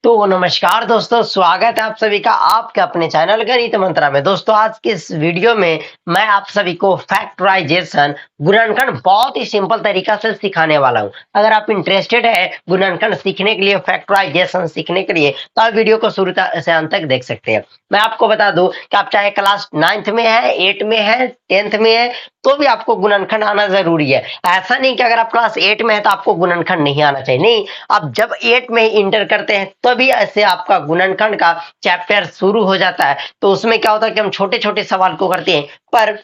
तो नमस्कार दोस्तों, स्वागत है आप सभी का आपके अपने चैनल गणित मंत्रा में। दोस्तों आज के इस वीडियो में मैं आप सभी को फैक्टराइजेशन गुणनखंड बहुत ही सिंपल तरीका से सिखाने वाला हूं। अगर आप इंटरेस्टेड है गुणनखंड सीखने के लिए, फैक्टराइजेशन सीखने के लिए, तो आप वीडियो को शुरू से अंत तक देख सकते हैं। मैं आपको बता दूं कि आप चाहे क्लास 9th में है, 8 में है, 10th में है, तो भी आपको गुणनखंड आना जरूरी है। ऐसा नहीं कि अगर आप क्लास 8 में है तो आपको गुणनखंड नहीं आना चाहिए, नहीं। आप जब 8 में इंटर करते हैं तभी ऐसे आपका गुणनखंड का चैप्टर शुरू हो जाता है। तो उसमें क्या होता है कि हम छोटे छोटे सवाल को करते हैं, पर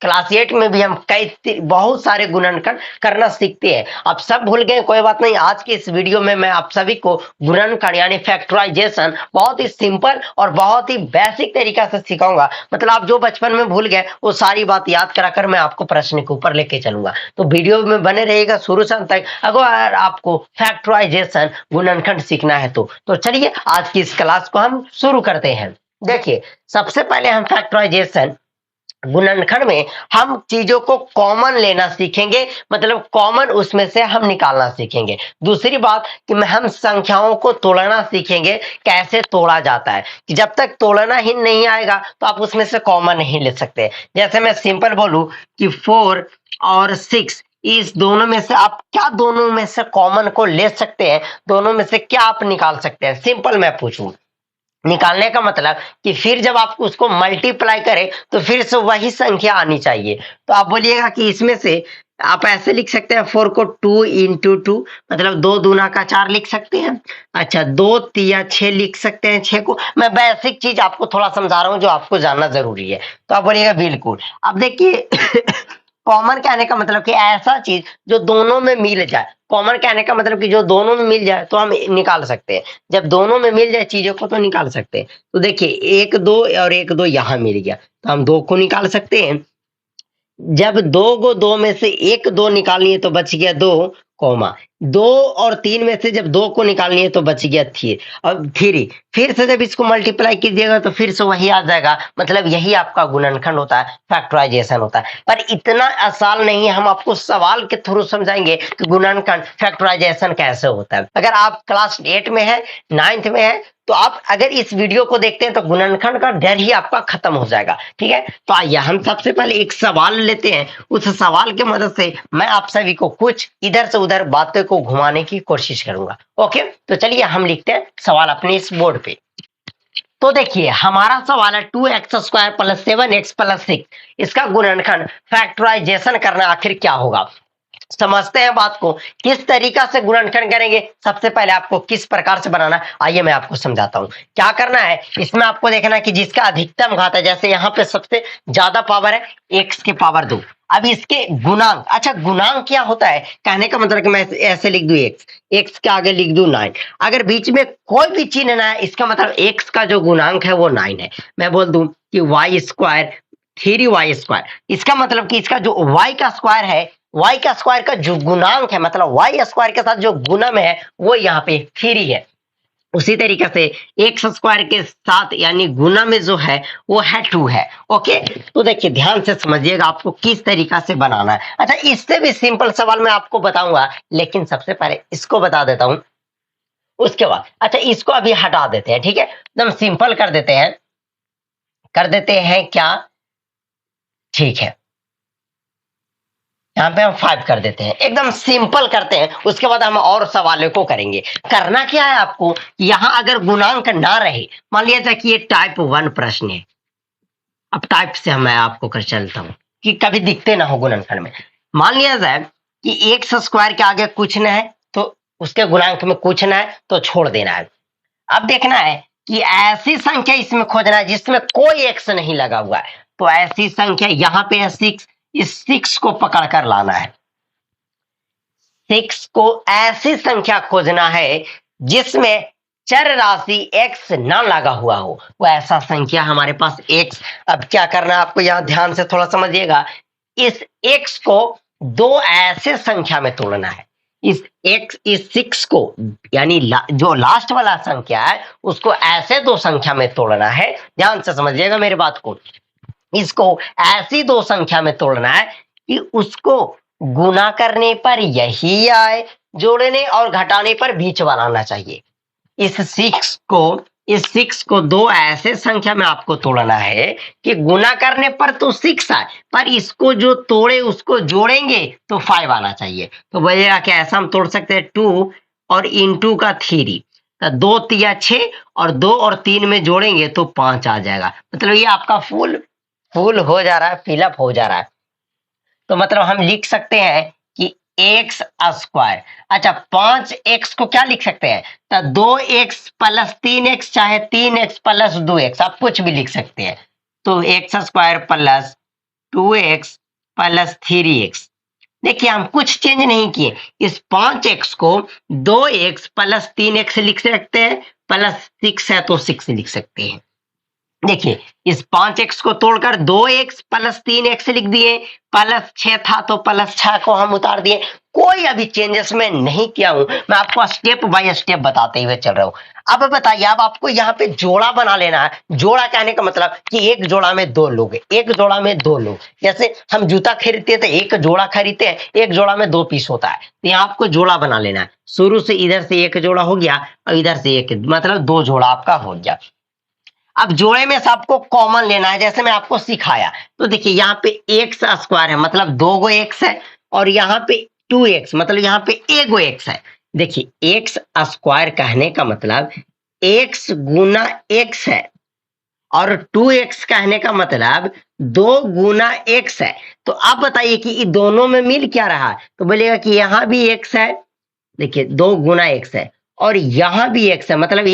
क्लास 8 में भी हम कई बहुत सारे गुणनखंड करना सीखते हैं। आप सब भूल गए, कोई बात नहीं। आज के इस वीडियो में मैं आप सभी को गुणनखंड यानी फैक्टराइजेशन बहुत ही सिंपल और बहुत ही बेसिक तरीका से सिखाऊंगा। मतलब आप जो बचपन में भूल गए वो सारी बात याद कराकर मैं आपको प्रश्न के ऊपर लेके चलूंगा। तो वीडियो में बने रहिएगा शुरू से अंत तक, अगर आपको फैक्टराइजेशन गुणनखंड सीखना है तो चलिए आज की इस क्लास को हम शुरू करते हैं। देखिए, सबसे पहले हम फैक्टराइजेशन गुणनखंड में हम चीजों को कॉमन लेना सीखेंगे, मतलब कॉमन उसमें से हम निकालना सीखेंगे। दूसरी बात कि हम संख्याओं को तोड़ना सीखेंगे, कैसे तोड़ा जाता है। कि जब तक तोड़ना ही नहीं आएगा तो आप उसमें से कॉमन नहीं ले सकते। जैसे मैं सिंपल बोलूं कि 4 और 6, इस दोनों में से आप क्या दोनों में से कॉमन को ले सकते हैं, दोनों में से क्या आप निकाल सकते हैं। सिंपल मैं पूछूं, निकालने का मतलब कि फिर जब आप उसको मल्टीप्लाई करें तो फिर से वही संख्या आनी चाहिए। तो आप बोलिएगा कि इसमें से आप ऐसे लिख सकते हैं 4 को 2 इंटू 2, मतलब 2 दूना का 4 लिख सकते हैं। अच्छा, 2 तिया 6 लिख सकते हैं। 6 को मैं बेसिक चीज आपको थोड़ा समझा रहा हूं जो आपको जानना जरूरी है। तो आप बोलिएगा बिल्कुल। अब देखिए कॉमन कहने का मतलब कि ऐसा चीज जो दोनों में मिल जाए। कॉमन कहने का मतलब कि जो दोनों में मिल जाए तो हम निकाल सकते हैं। जब दोनों में मिल जाए चीजों को तो निकाल सकते हैं। तो देखिए 1 2 और 1 2 यहां मिल गया तो हम 2 को निकाल सकते हैं। जब 2 को 2 में से 1 2 निकालनी है तो बच गया 2 कॉमा 2 और 3 में से जब 2 को निकालनी है तो बच गया 3 और 3। फिर से जब इसको मल्टीप्लाई कीजिएगा तो फिर से वही आ जाएगा। मतलब यही आपका गुणनखंड होता है, फैक्टराइजेशन होता है। पर इतना आसान नहीं है, हम आपको सवाल के थ्रू समझाएंगे कि गुणनखंड फैक्टराइजेशन कैसे होता है। अगर आप क्लास 8 में है, 9th में है, तो आप अगर इस वीडियो को देखते हैं तो गुणनखंड का डर ही आपका खत्म हो जाएगा। ठीक है, तो आइए हम सबसे पहले एक सवाल लेते हैं। उस सवाल की मदद से मैं आप सभी को कुछ इधर से उधर बातें को घुमाने की कोशिश करूंगा। ओके, तो चलिए हम लिखते हैं सवाल अपने इस बोर्ड पे। तो देखिए हमारा सवाल है 2x² + 7x + 6, इसका गुणनखंड फैक्टराइजेशन करना आखिर क्या होगा। समझते हैं बात को, किस तरीका से गुणनखंड करेंगे। सबसे पहले आपको किस प्रकार से बनाना है आइए मैं आपको समझाता हूं। क्या करना है, इसमें आपको देखना है कि जिसका अधिकतम घात है, जैसे यहाँ पे सबसे ज्यादा पावर है x की पावर 2। अब इसके गुणांक, अच्छा गुणांक क्या होता है, कहने का मतलब कि मैं ऐसे लिख दूं x के आगे लिख दूं 9। अगर बीच में कोई भी चिन्ह ना है, इसका मतलब x का जो गुणांक है वो 9 है। मैं बोल दूं कि y² 3y², इसका मतलब कि इसका जो y का स्क्वायर है, y का स्क्वायर का जो गुणांक है, मतलब y स्क्वायर के साथ जो गुणम है वो यहाँ पे 3 है। उसी तरीके से एक्स स्क्वायर के साथ यानी गुना में जो है वो है 2 है। ओके, तो देखिए ध्यान से समझिएगा आपको किस तरीका से बनाना है। अच्छा, इससे भी सिंपल सवाल मैं आपको बताऊंगा, लेकिन सबसे पहले इसको बता देता हूं, उसके बाद अच्छा इसको अभी हटा देते हैं। ठीक है, एकदम सिंपल कर देते हैं। क्या, ठीक है, यहाँ पे हम 5 कर देते हैं, एकदम सिंपल करते हैं। उसके बाद हम और सवालों को करेंगे। करना क्या है आपको, यहाँ अगर गुणांक ना रहे, मान लिया जाए कि ये टाइप 1 प्रश्न है। अब टाइप से मैं आपको कर चलता हूँ कि कभी दिखते ना हो गुणनखंड में। मान लिया जाए कि x² के आगे कुछ ना है तो उसके गुणांक में कुछ ना है तो छोड़ देना है। अब देखना है कि ऐसी संख्या इसमें खोजना है जिसमें कोई x नहीं लगा हुआ है। तो ऐसी संख्या यहाँ पे है 6, इस 6 को पकड़ कर लाना है। 6 को ऐसी संख्या खोजना है जिसमें चर राशि x ना लगा हुआ हो, वो ऐसा संख्या हमारे पास x। अब क्या करना है आपको, यहां ध्यान से थोड़ा समझिएगा। इस x को 2 ऐसे संख्या में तोड़ना है। इस 6 को यानी जो लास्ट वाला संख्या है उसको ऐसे 2 संख्या में तोड़ना है। ध्यान से समझिएगा मेरी बात को। इसको ऐसी 2 संख्या में तोड़ना है कि उसको गुना करने पर यही आए, जोड़ने और घटाने पर बीच वाला आना चाहिए। इस 6 को दो ऐसे संख्या में आपको तोड़ना है कि गुना करने पर तो 6 आए, पर इसको जो तोड़े उसको जोड़ेंगे तो 5 आना चाहिए। तो बोलिएगा कि ऐसा हम तोड़ सकते हैं 2 और इंटू का 3, तो 2 तिया 6 और 2 और 3 में जोड़ेंगे तो 5 आ जाएगा। मतलब ये आपका फुल हो जा रहा है, फिलअप हो जा रहा है। तो मतलब हम लिख सकते हैं कि एक्स स्क्वायर। अच्छा, 5x को क्या लिख सकते हैं? तो 2x प्लस 3x, चाहे 3x प्लस 2x, आप कुछ भी लिख सकते हैं। तो x square plus 2x plus 3x। देखिए हम कुछ चेंज नहीं किए, इस 5x को 2x प्लस 3x लिख सकते हैं, प्लस 6 है तो 6 लिख सकते हैं। देखिए इस 5x को तोड़कर 2x प्लस 3x लिख दिए, प्लस 6 था तो प्लस 6 को हम उतार दिए। कोई अभी चेंजेस मैं नहीं किया हूं, मैं आपको स्टेप बाय स्टेप बताते हुए चल रहा हूं। अब बताइए, अब आपको यहाँ पे जोड़ा बना लेना है। जोड़ा कहने का मतलब कि एक जोड़ा में दो लोग, एक जोड़ा में दो लोग। जैसे हम जूता खरीदते हैं तो एक जोड़ा खरीदते हैं, एक जोड़ा में 2 पीस होता है। तो यहाँ आपको जोड़ा बना लेना है। शुरू से इधर से एक जोड़ा हो गया और इधर से एक, मतलब 2 जोड़ा आपका हो गया। अब जोड़े में से आपको कॉमन लेना है, जैसे मैं आपको सिखाया। तो देखिए यहाँ पे एक्स स्क्वायर है, मतलब 2 गो एक्स है, और यहाँ पे 2x, मतलब यहाँ पे 1 गो एक्स है। देखिए एक्स स्क्वायर कहने का मतलब x गुना x है, और 2x कहने का मतलब 2 गुना x है। तो आप बताइए कि ये दोनों में मिल क्या रहा है? तो बोलिएगा कि यहाँ भी x है, देखिए 2 गुना x है, और यहां भी x है, मतलब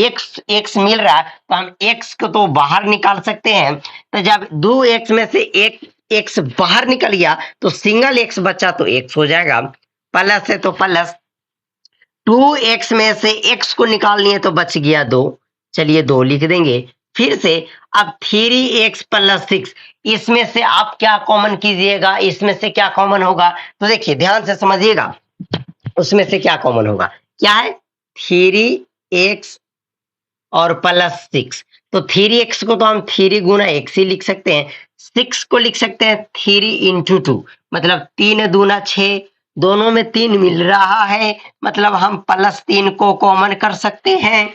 x मिल रहा है। तो हम x को तो बाहर निकाल सकते हैं। तो जब 2x में से एक x बाहर निकल गया तो सिंगल x बचा तो x हो जाएगा, प्लस है तो प्लस 2x में से x को निकालनी तो बच गया 2, चलिए 2 लिख देंगे। फिर से अब 3x प्लस 6, इसमें से आप क्या कॉमन कीजिएगा? इसमें से क्या कॉमन होगा? तो देखिए ध्यान से समझिएगा, उसमें से क्या कॉमन होगा? क्या है? 3x और प्लस 6। तो 3x को तो हम 3 गुना x ही लिख सकते हैं, 6 को लिख सकते हैं 3 इंटू 2, मतलब 3 दूना 6, दोनों में 3 मिल रहा है, मतलब हम प्लस 3 को कॉमन कर सकते हैं।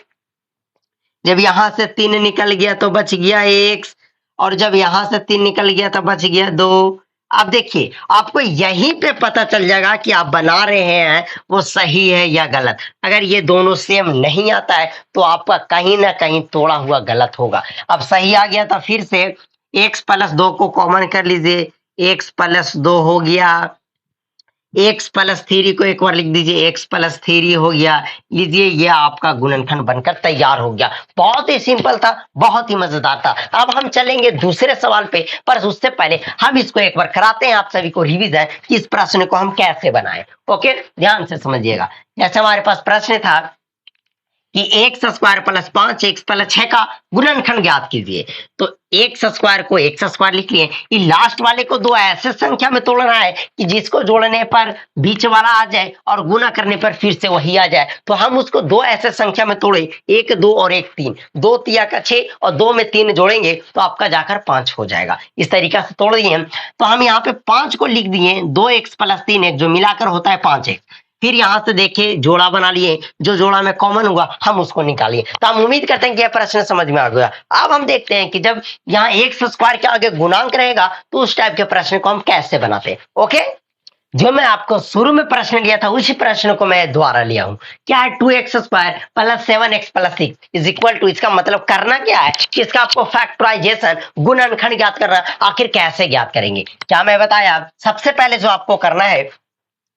जब यहां से 3 निकल गया तो बच गया x, और जब यहां से 3 निकल गया तो बच गया 2। अब देखिए आपको यहीं पे पता चल जाएगा कि आप बना रहे हैं वो सही है या गलत। अगर ये दोनों सेम नहीं आता है तो आपका कहीं ना कहीं तोड़ा हुआ गलत होगा। अब सही आ गया तो फिर से x प्लस 2 को कॉमन कर लीजिए, x प्लस 2 हो गया, x प्लस 3 को एक बार लिख दीजिए, x प्लस 3 हो गया। लीजिए ये आपका गुणनखंड बनकर तैयार हो गया। बहुत ही सिंपल था, बहुत ही मजेदार था। अब हम चलेंगे दूसरे सवाल पे, पर उससे पहले हम इसको एक बार कराते हैं आप सभी को रिवीजन कि इस प्रश्न को हम कैसे बनाएं। ओके, ध्यान से समझिएगा। जैसे हमारे पास प्रश्न था कि x square plus 5x plus 6 का गुणनखंड ज्ञात कीजिए। तो एक्स स्क्वायर को एक्स स्क्वायर लिख लिए, ये लास्ट वाले को दो ऐसे संख्या में तोड़ना है कि जिसको जोड़ने पर बीच वाला आ जाए और गुना करने पर फिर से वही आ जाए। तो हम उसको दो ऐसे संख्या में तोड़े, 1 2 और 1 3, 2 तिया का 6 और 2 में 3 जोड़ेंगे तो आपका जाकर 5 हो जाएगा। इस तरीका से तोड़ दिए। तो हम यहाँ पे 5 को लिख दिए 2x प्लस 3x, जो मिलाकर होता है 5x। फिर यहां से देखिए जोड़ा बना लिए, जो जोड़ा में कॉमन हुआ हम उसको निकालिए। तो हम उम्मीद करते हैं कि यह प्रश्न समझ में आ गया। अब हम देखते हैं कि जब यहाँ एक्स स्क्वायर के आगे गुणांक रहेगा तो उस टाइप के प्रश्न को हम कैसे बनाते हैं। ओके, जो मैं आपको शुरू में प्रश्न लिया था उसी प्रश्न को मैं दोबारा लिया हूं। क्या है? 2x square plus 7x plus 6 is equal to, इसका मतलब करना क्या है कि इसका आपको फैक्टराइजेशन गुणनखंड ज्ञात करना। आखिर कैसे ज्ञात करेंगे? क्या मैं बताया? सबसे पहले जो आपको करना है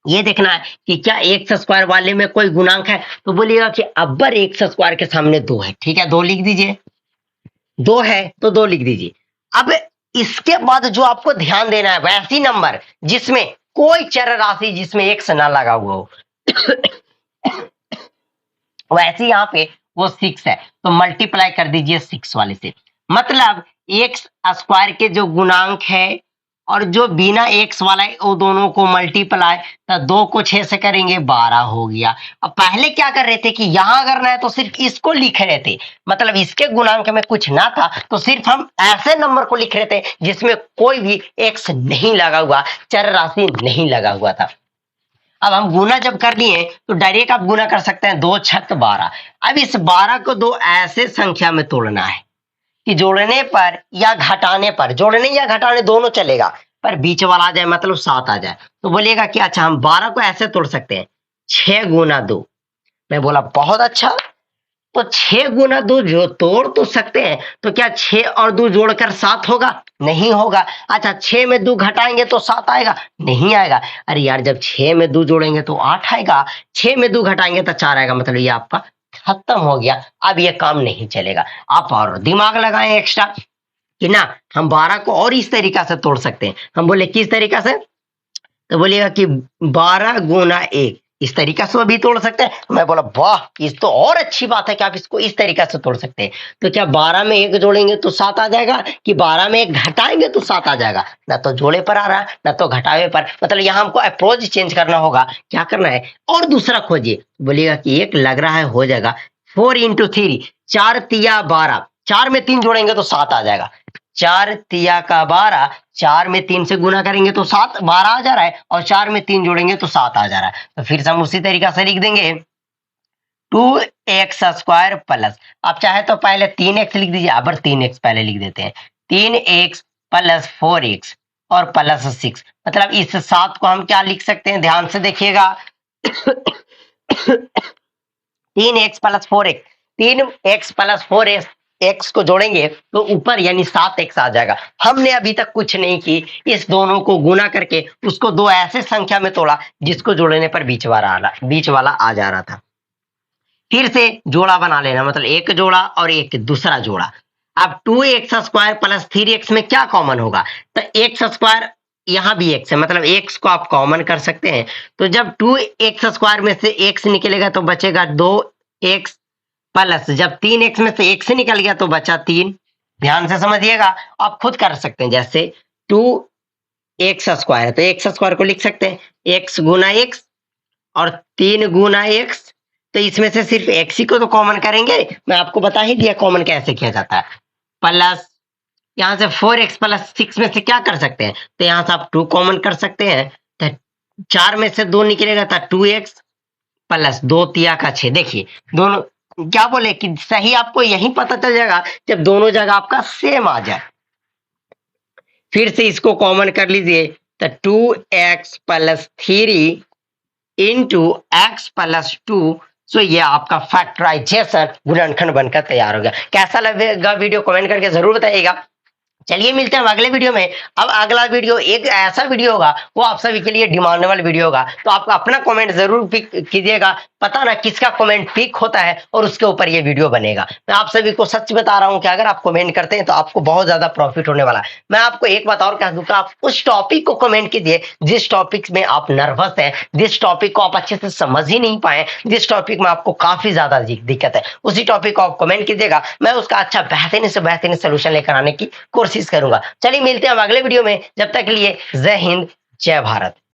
ये देखना है कि क्या एक्स स्क्वायर वाले में कोई गुणांक है। तो बोलिएगा कि अब्बर एक्स स्क्वायर के सामने 2 है, ठीक है 2 लिख दीजिए, 2 है तो 2 लिख दीजिए। अब इसके बाद जो आपको ध्यान देना है वैसी नंबर जिसमें कोई चर राशि जिसमें एक्स ना लगा हुआ हो वैसे यहाँ पे वो 6 है तो मल्टीप्लाई कर दीजिए 6 वाले से। मतलब एक्स स्क्वायर के जो गुणांक है और जो बिना एक्स वाला है वो दोनों को मल्टीप्लाई, तो 2 को 6 से करेंगे 12 हो गया। अब पहले क्या कर रहे थे कि यहां करना है तो सिर्फ इसको लिख रहे थे, मतलब इसके गुणांक में कुछ ना था तो सिर्फ हम ऐसे नंबर को लिख रहे थे जिसमें कोई भी एक्स नहीं लगा हुआ, चर राशि नहीं लगा हुआ था। अब हम गुना जब कर लिए तो डायरेक्ट आप गुना कर सकते हैं, 2 छक 12। अब इस 12 को दो ऐसे संख्या में तोड़ना है कि जोड़ने पर या घटाने पर, जोड़ने या घटाने दोनों चलेगा, पर बीच वाला आ जाए मतलब 7 आ जाए। तो बोलिएगा कि अच्छा हम 12 को ऐसे तोड़ सकते हैं, 6 गुना 2। मैं बोला बहुत अच्छा। तो 6 गुना 2 जो तोड़ तो सकते हैं, तो क्या 6 और 2 जोड़कर 7 होगा? नहीं होगा। अच्छा 6 में 2 घटाएंगे तो 7 आएगा? नहीं आएगा। अरे यार जब 6 में 2 जोड़ेंगे तो 8 आएगा, 6 में 2 घटाएंगे तो 4 आएगा, मतलब ये आपका खत्म हो गया। अब ये काम नहीं चलेगा। आप और दिमाग लगाएं एक्स्ट्रा कि ना हम 12 को और इस तरीका से तोड़ सकते हैं। हम बोले किस तरीका से? तो बोलिएगा कि 12 गुना 1, इस तरीका से भी तोड़ सकते हैं। मैं बोला वाह, इस तो और अच्छी बात है कि आप इसको इस तरीका से तोड़ सकते हैं। तो क्या 12 में 1 जोड़ेंगे तो 7 आ जाएगा, कि 12 में 1 घटाएंगे तो 7 आ जाएगा? ना तो जोड़े पर आ रहा है ना तो घटावे पर। मतलब यहाँ हमको अप्रोच चेंज करना होगा। क्या करना है? और दूसरा खोजिए। बोलिएगा कि एक लग रहा है हो जाएगा 4 इंटू 3, 4 तिया 12, 4 में 3 जोड़ेंगे तो 7 आ जाएगा। 4 तिया का 12, 4 में 3 से गुना करेंगे तो 7 12 आ जा रहा है, और 4 में 3 जोड़ेंगे तो 7 आ जा रहा है। तो फिर से हम उसी तरीका से लिख देंगे 2x स्क्वायर प्लस, आप चाहे तो पहले 3x लिख दीजिए, अब 3x पहले लिख देते हैं, 3x प्लस 4x और प्लस 6। मतलब इस 7 को हम क्या लिख सकते हैं, ध्यान से देखिएगा 3x plus 4x, 3x plus 4x x को जोड़ेंगे तो ऊपर यानी 7x आ जाएगा। हमने अभी तक कुछ नहीं की, इस दोनों को गुना करके उसको दो ऐसे संख्या में तोड़ा जिसको जोड़ने पर बीच वाला आ जा रहा था। फिर से जोड़ा बना लेना, मतलब एक जोड़ा और एक दूसरा जोड़ा। अब 2x स्क्वायर प्लस 3x में क्या कॉमन होगा? तो x स्क्वायर, यहाँ भी x है, मतलब x को आप कॉमन कर सकते हैं। तो जब 2x स्क्वायर में से x निकलेगा तो बचेगा 2x प्लस, जब 3x में से x निकल गया तो बचा 3। ध्यान से समझिएगा, आप खुद कर सकते हैं। जैसे 2x स्क्वायर है तो x स्क्वायर को लिख सकते हैं x गुना x और 3 गुना x। तो इसमें से सिर्फ x ही को तो कॉमन करेंगे, मैं आपको बता ही दिया कॉमन कैसे किया जाता है। प्लस यहाँ से 4x प्लस 6 में से क्या कर सकते हैं, तो यहाँ से आप 2 कॉमन कर सकते हैं। तो 4 में से 2 निकलेगा था 2x प्लस 2 तिया का 6। देखिए दोनों क्या बोले कि सही आपको यही पता चल जाएगा जब दोनों जगह आपका सेम आ जाए। फिर से इसको कॉमन कर लीजिए तो 2x plus 3 into x plus 2। सो ये आपका फैक्टराइजेशन गुणनखंड बनकर तैयार हो गया। कैसा लगेगा वीडियो कमेंट करके जरूर बताइएगा। चलिए मिलते हैं अगले वीडियो में। अब अगला वीडियो एक ऐसा वीडियो होगा, वो आप सभी के लिए डिमांडेबल वीडियो होगा, तो आप अपना कमेंट जरूर पिक कीजिएगा। पता ना किसका कमेंट पिक होता है और उसके ऊपर ये वीडियो बनेगा। मैं आप सभी को सच बता रहा हूं कि अगर आप कमेंट करते हैं तो आपको बहुत ज्यादा प्रॉफिट होने वाला है। मैं आपको एक बात और कह दूंगा, आप उस टॉपिक को कमेंट कीजिए जिस टॉपिक में आप नर्वस हैं, जिस टॉपिक को आप अच्छे से समझ ही नहीं पाए, जिस टॉपिक में आपको काफी ज्यादा दिक्कत है, उसी टॉपिक को आप कमेंट कीजिएगा। मैं उसका अच्छा बेहतरीन से बेहतरीन सोल्यूशन लेकर आने की कोशिश करूंगा। चलिए मिलते हैं अब अगले वीडियो में, जब तक के लिए जय हिंद जय भारत।